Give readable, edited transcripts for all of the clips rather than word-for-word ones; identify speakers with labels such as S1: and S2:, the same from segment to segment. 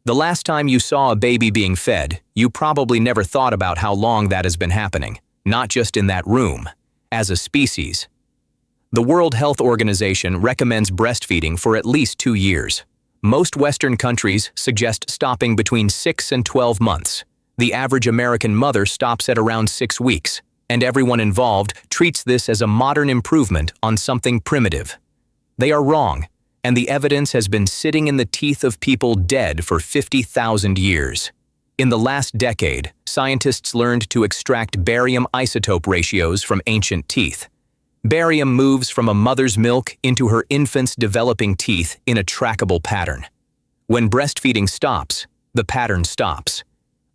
S1: The last time you saw a baby being fed, you probably never thought about how long that has been happening, not just in that room, as a species. The World Health Organization recommends breastfeeding for at least 2 years. Most Western countries suggest stopping between 6 and 12 months. The average American mother stops at around 6 weeks, and everyone involved treats this as a modern improvement on something primitive. They are wrong, and the evidence has been sitting in the teeth of people dead for 50,000 years. In the last decade, scientists learned to extract barium isotope ratios from ancient teeth. Barium moves from a mother's milk into her infant's developing teeth in a trackable pattern. When breastfeeding stops, the pattern stops.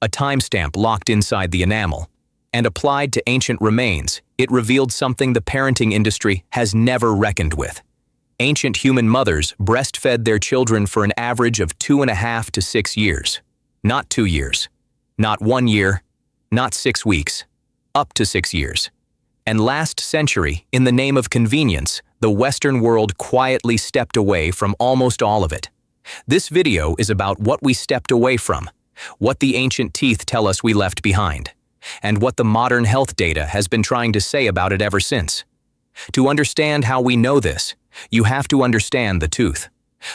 S1: A timestamp locked inside the enamel. And applied to ancient remains, it revealed something the parenting industry has never reckoned with. Ancient human mothers breastfed their children for an average of 2.5 to 6 years. Not 2 years. Not 1 year. Not 6 weeks. Up to 6 years. And last century, in the name of convenience, the Western world quietly stepped away from almost all of it. This video is about what we stepped away from, what the ancient teeth tell us we left behind, and what the modern health data has been trying to say about it ever since. To understand how we know this, you have to understand the tooth.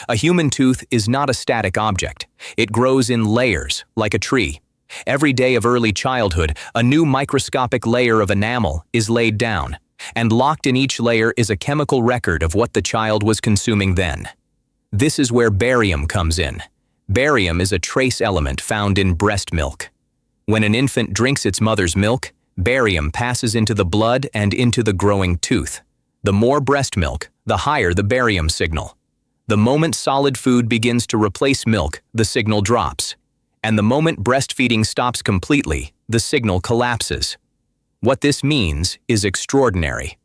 S1: A human tooth is not a static object. It grows in layers, like a tree. Every day of early childhood, a new microscopic layer of enamel is laid down, and locked in each layer is a chemical record of what the child was consuming then. This is where barium comes in. Barium is a trace element found in breast milk. When an infant drinks its mother's milk, barium passes into the blood and into the growing tooth. The more breast milk, the higher the barium signal. The moment solid food begins to replace milk, the signal drops. And the moment breastfeeding stops completely, the signal collapses. What this means is extraordinary.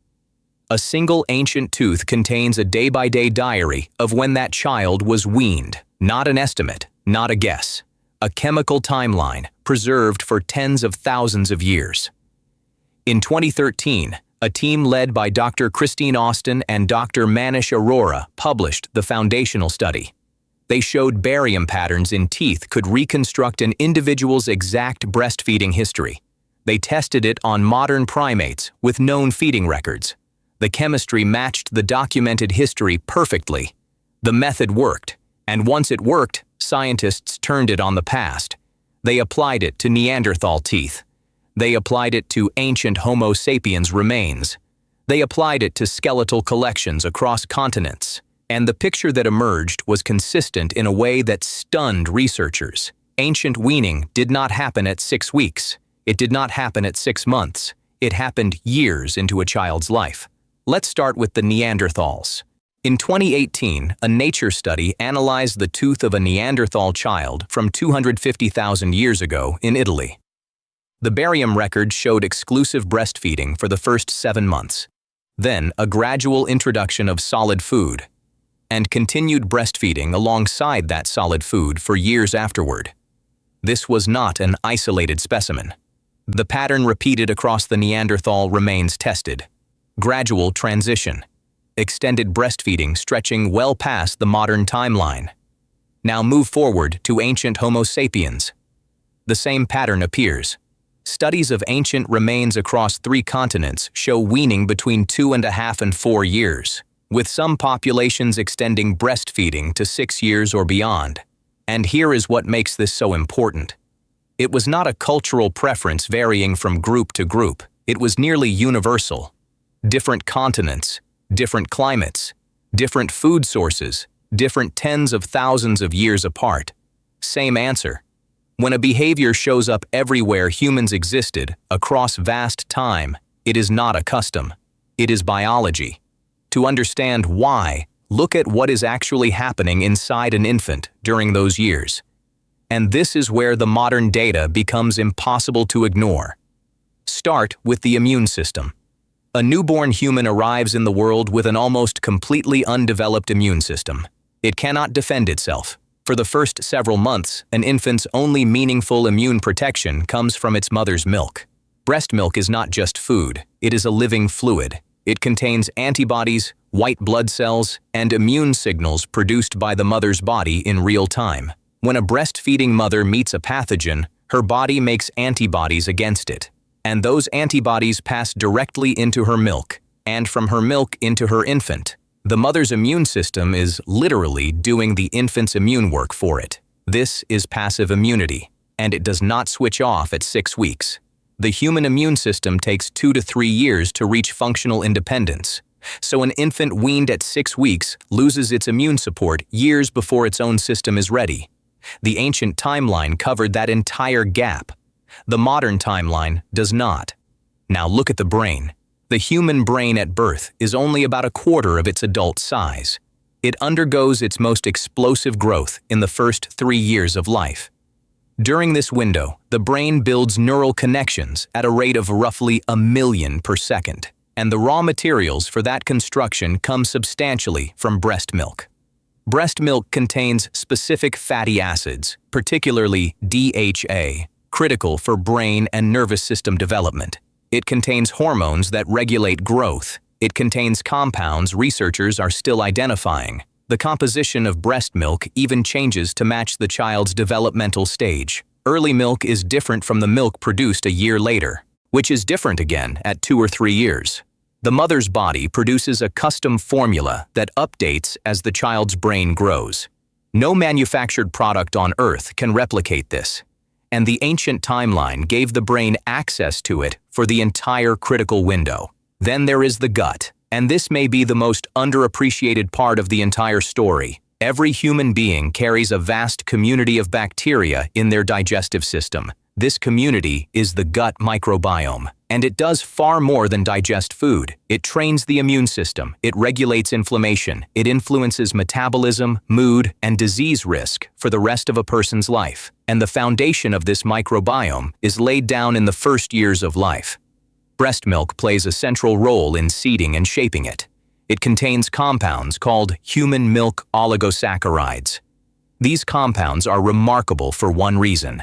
S1: A single ancient tooth contains a day-by-day diary of when that child was weaned. Not an estimate, not a guess. A chemical timeline preserved for tens of thousands of years. In 2013, a team led by Dr. Christine Austin and Dr. Manish Arora published the foundational study. They showed barium patterns in teeth could reconstruct an individual's exact breastfeeding history. They tested it on modern primates with known feeding records. The chemistry matched the documented history perfectly. The method worked, and once it worked, scientists turned it on the past. They applied it to Neanderthal teeth. They applied it to ancient Homo sapiens remains. They applied it to skeletal collections across continents. And the picture that emerged was consistent in a way that stunned researchers. Ancient weaning did not happen at 6 weeks. It did not happen at 6 months. It happened years into a child's life. Let's start with the Neanderthals. In 2018, a Nature study analyzed the tooth of a Neanderthal child from 250,000 years ago in Italy. The barium record showed exclusive breastfeeding for the first 7 months, then a gradual introduction of solid food, and continued breastfeeding alongside that solid food for years afterward. This was not an isolated specimen. The pattern repeated across the Neanderthal remains tested. Gradual transition. Extended breastfeeding stretching well past the modern timeline. Now move forward to ancient Homo sapiens. The same pattern appears. Studies of ancient remains across 3 continents show weaning between 2.5 and 4 years, with some populations extending breastfeeding to 6 years or beyond. And here is what makes this so important. It was not a cultural preference varying from group to group. It was nearly universal. Different continents, different climates, different food sources, different tens of thousands of years apart. Same answer. When a behavior shows up everywhere humans existed, across vast time, it is not a custom. It is biology. To understand why, look at what is actually happening inside an infant during those years. And this is where the modern data becomes impossible to ignore. Start with the immune system. A newborn human arrives in the world with an almost completely undeveloped immune system. It cannot defend itself. For the first several months, an infant's only meaningful immune protection comes from its mother's milk. Breast milk is not just food, it is a living fluid. It contains antibodies, white blood cells, and immune signals produced by the mother's body in real time. When a breastfeeding mother meets a pathogen, her body makes antibodies against it, and those antibodies pass directly into her milk, and from her milk into her infant. The mother's immune system is literally doing the infant's immune work for it. This is passive immunity, and it does not switch off at 6 weeks. The human immune system takes 2 to 3 years to reach functional independence. So an infant weaned at 6 weeks loses its immune support years before its own system is ready. The ancient timeline covered that entire gap. The modern timeline does not. Now look at the brain. The human brain at birth is only about a quarter of its adult size. It undergoes its most explosive growth in the first 3 years of life. During this window, the brain builds neural connections at a rate of roughly 1,000,000 per second, and the raw materials for that construction come substantially from breast milk. Breast milk contains specific fatty acids, particularly DHA, critical for brain and nervous system development. It contains hormones that regulate growth. It contains compounds researchers are still identifying. The composition of breast milk even changes to match the child's developmental stage. Early milk is different from the milk produced a year later, which is different again at 2 or 3 years. The mother's body produces a custom formula that updates as the child's brain grows. No manufactured product on Earth can replicate this, and the ancient timeline gave the brain access to it for the entire critical window. Then there is the gut, and this may be the most underappreciated part of the entire story. Every human being carries a vast community of bacteria in their digestive system. This community is the gut microbiome, and it does far more than digest food. It trains the immune system, it regulates inflammation, it influences metabolism, mood, and disease risk for the rest of a person's life. And the foundation of this microbiome is laid down in the first years of life. Breast milk plays a central role in seeding and shaping it. It contains compounds called human milk oligosaccharides. These compounds are remarkable for one reason.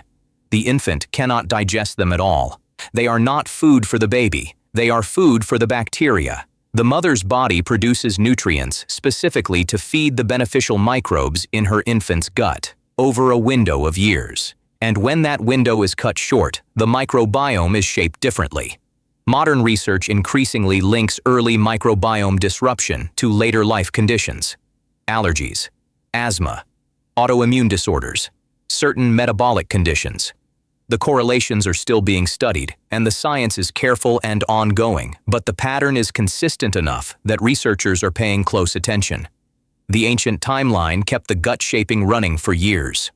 S1: The infant cannot digest them at all. They are not food for the baby. They are food for the bacteria. The mother's body produces nutrients specifically to feed the beneficial microbes in her infant's gut over a window of years. And when that window is cut short, the microbiome is shaped differently. Modern research increasingly links early microbiome disruption to later life conditions. Allergies, asthma, autoimmune disorders, certain metabolic conditions. The correlations are still being studied, and the science is careful and ongoing, but the pattern is consistent enough that researchers are paying close attention. The ancient timeline kept the gut shaping running for years.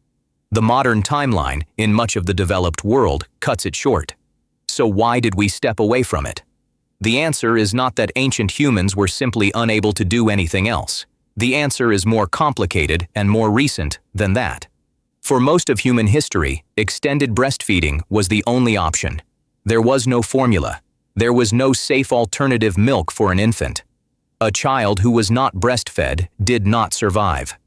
S1: The modern timeline, in much of the developed world, cuts it short. So why did we step away from it? The answer is not that ancient humans were simply unable to do anything else. The answer is more complicated and more recent than that. For most of human history, extended breastfeeding was the only option. There was no formula. There was no safe alternative milk for an infant. A child who was not breastfed did not survive.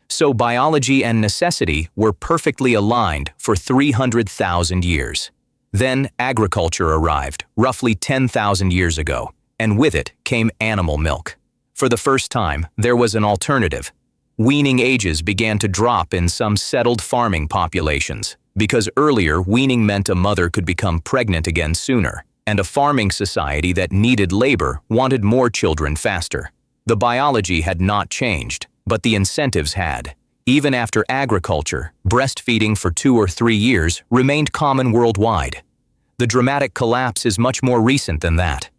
S1: So biology and necessity were perfectly aligned for 300,000 years. Then agriculture arrived, roughly 10,000 years ago, and with it came animal milk. For the first time, there was an alternative. Weaning ages began to drop in some settled farming populations, because earlier weaning meant a mother could become pregnant again sooner, and a farming society that needed labor wanted more children faster. The biology had not changed, but the incentives had. Even after agriculture, breastfeeding for 2 or 3 years remained common worldwide. The dramatic collapse is much more recent than that.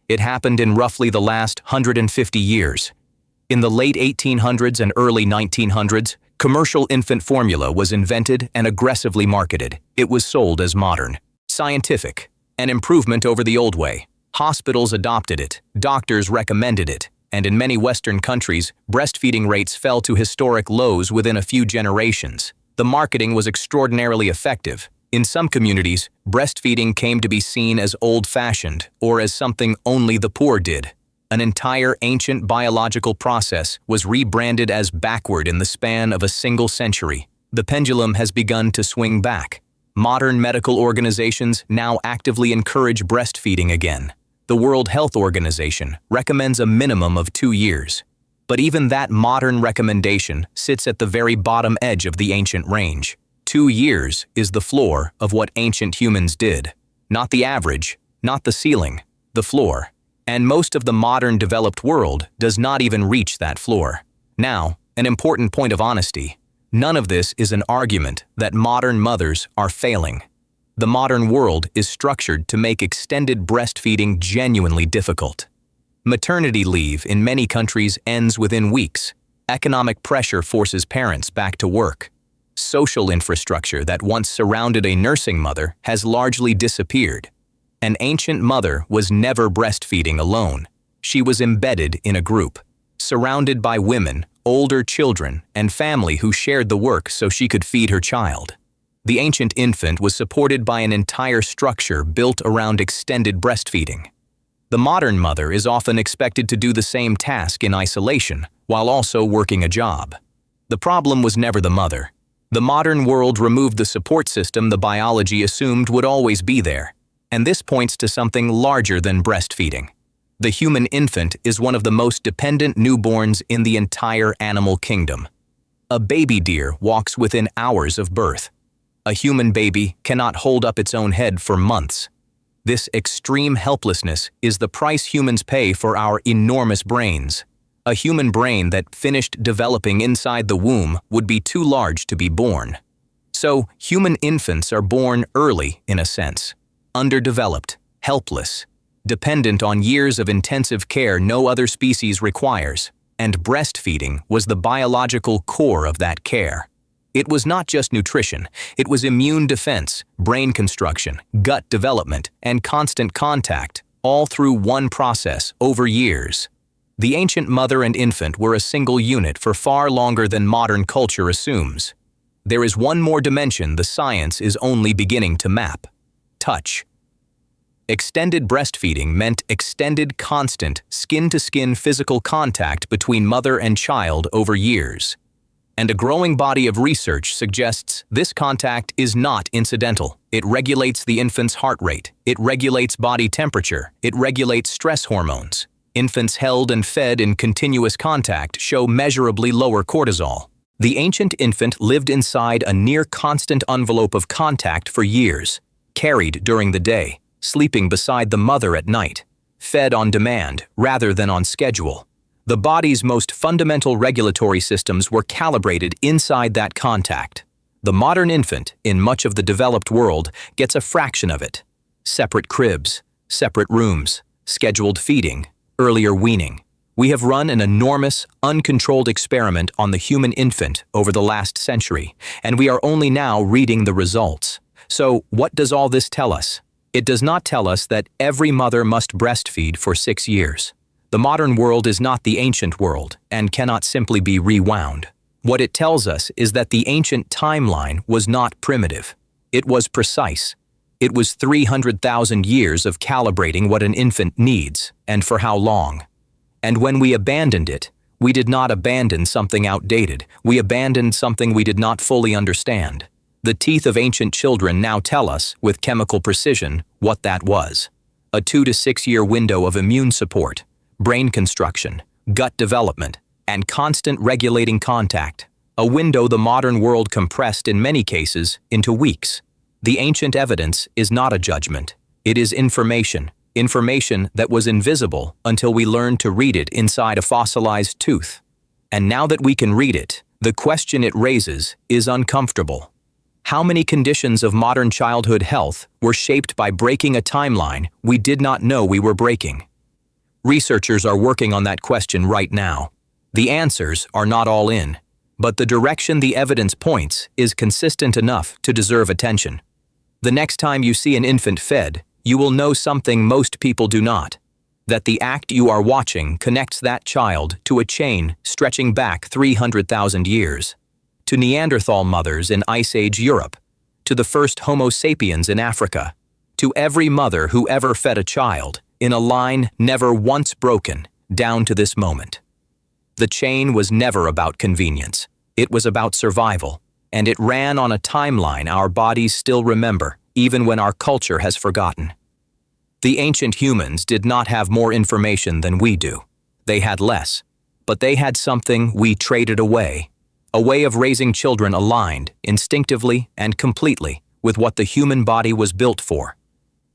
S1: It happened in roughly the last 150 years. In the late 1800s and early 1900s, commercial infant formula was invented and aggressively marketed. It was sold as modern, scientific, an improvement over the old way. Hospitals adopted it, doctors recommended it, and in many Western countries, breastfeeding rates fell to historic lows within a few generations. The marketing was extraordinarily effective. In some communities, breastfeeding came to be seen as old-fashioned or as something only the poor did. An entire ancient biological process was rebranded as backward in the span of a single century. The pendulum has begun to swing back. Modern medical organizations now actively encourage breastfeeding again. The World Health Organization recommends a minimum of 2 years. But even that modern recommendation sits at the very bottom edge of the ancient range. 2 years is the floor of what ancient humans did. Not the average, not the ceiling, the floor. And most of the modern developed world does not even reach that floor. Now, an important point of honesty. None of this is an argument that modern mothers are failing. The modern world is structured to make extended breastfeeding genuinely difficult. Maternity leave in many countries ends within weeks. Economic pressure forces parents back to work. Social infrastructure that once surrounded a nursing mother has largely disappeared. An ancient mother was never breastfeeding alone. She was embedded in a group, surrounded by women, older children, and family who shared the work so she could feed her child. The ancient infant was supported by an entire structure built around extended breastfeeding. The modern mother is often expected to do the same task in isolation, while also working a job. The problem was never the mother. The modern world removed the support system the biology assumed would always be there. And this points to something larger than breastfeeding. The human infant is one of the most dependent newborns in the entire animal kingdom. A baby deer walks within hours of birth. A human baby cannot hold up its own head for months. This extreme helplessness is the price humans pay for our enormous brains. A human brain that finished developing inside the womb would be too large to be born. So, human infants are born early, in a sense. Underdeveloped, helpless, dependent on years of intensive care no other species requires, and breastfeeding was the biological core of that care. It was not just nutrition, it was immune defense, brain construction, gut development, and constant contact, all through one process over years. The ancient mother and infant were a single unit for far longer than modern culture assumes. There is one more dimension the science is only beginning to map: touch. Extended breastfeeding meant extended, constant, skin-to-skin physical contact between mother and child over years. And a growing body of research suggests this contact is not incidental. It regulates the infant's heart rate, it regulates body temperature, it regulates stress hormones. Infants held and fed in continuous contact show measurably lower cortisol. The ancient infant lived inside a near-constant envelope of contact for years, carried during the day, sleeping beside the mother at night, fed on demand rather than on schedule. The body's most fundamental regulatory systems were calibrated inside that contact. The modern infant, in much of the developed world, gets a fraction of it. Separate cribs, separate rooms, scheduled feeding, earlier weaning. We have run an enormous, uncontrolled experiment on the human infant over the last century, and we are only now reading the results. So, what does all this tell us? It does not tell us that every mother must breastfeed for 6 years. The modern world is not the ancient world and cannot simply be rewound. What it tells us is that the ancient timeline was not primitive. It was precise. It was 300,000 years of calibrating what an infant needs and for how long. And when we abandoned it, we did not abandon something outdated. We abandoned something we did not fully understand. The teeth of ancient children now tell us, with chemical precision, what that was. A 2 to 6 year window of immune support, brain construction, gut development, and constant regulating contact. A window the modern world compressed in many cases into weeks. The ancient evidence is not a judgment. It is information. Information that was invisible until we learned to read it inside a fossilized tooth. And now that we can read it, the question it raises is uncomfortable. How many conditions of modern childhood health were shaped by breaking a timeline we did not know we were breaking? Researchers are working on that question right now. The answers are not all in, but the direction the evidence points is consistent enough to deserve attention. The next time you see an infant fed, you will know something most people do not: that the act you are watching connects that child to a chain stretching back 300,000 years. To Neanderthal mothers in Ice Age Europe, to the first Homo sapiens in Africa, to every mother who ever fed a child, in a line never once broken, down to this moment. The chain was never about convenience. It was about survival, and it ran on a timeline our bodies still remember, even when our culture has forgotten. The ancient humans did not have more information than we do. They had less, But they had something we traded away, a way of raising children aligned, instinctively and completely, with what the human body was built for.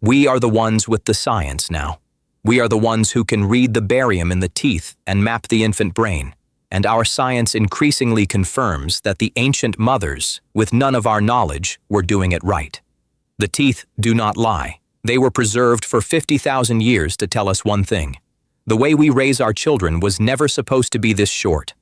S1: We are the ones with the science now. We are the ones who can read the barium in the teeth and map the infant brain. And our science increasingly confirms that the ancient mothers, with none of our knowledge, were doing it right. The teeth do not lie. They were preserved for 50,000 years to tell us one thing. The way we raise our children was never supposed to be this short.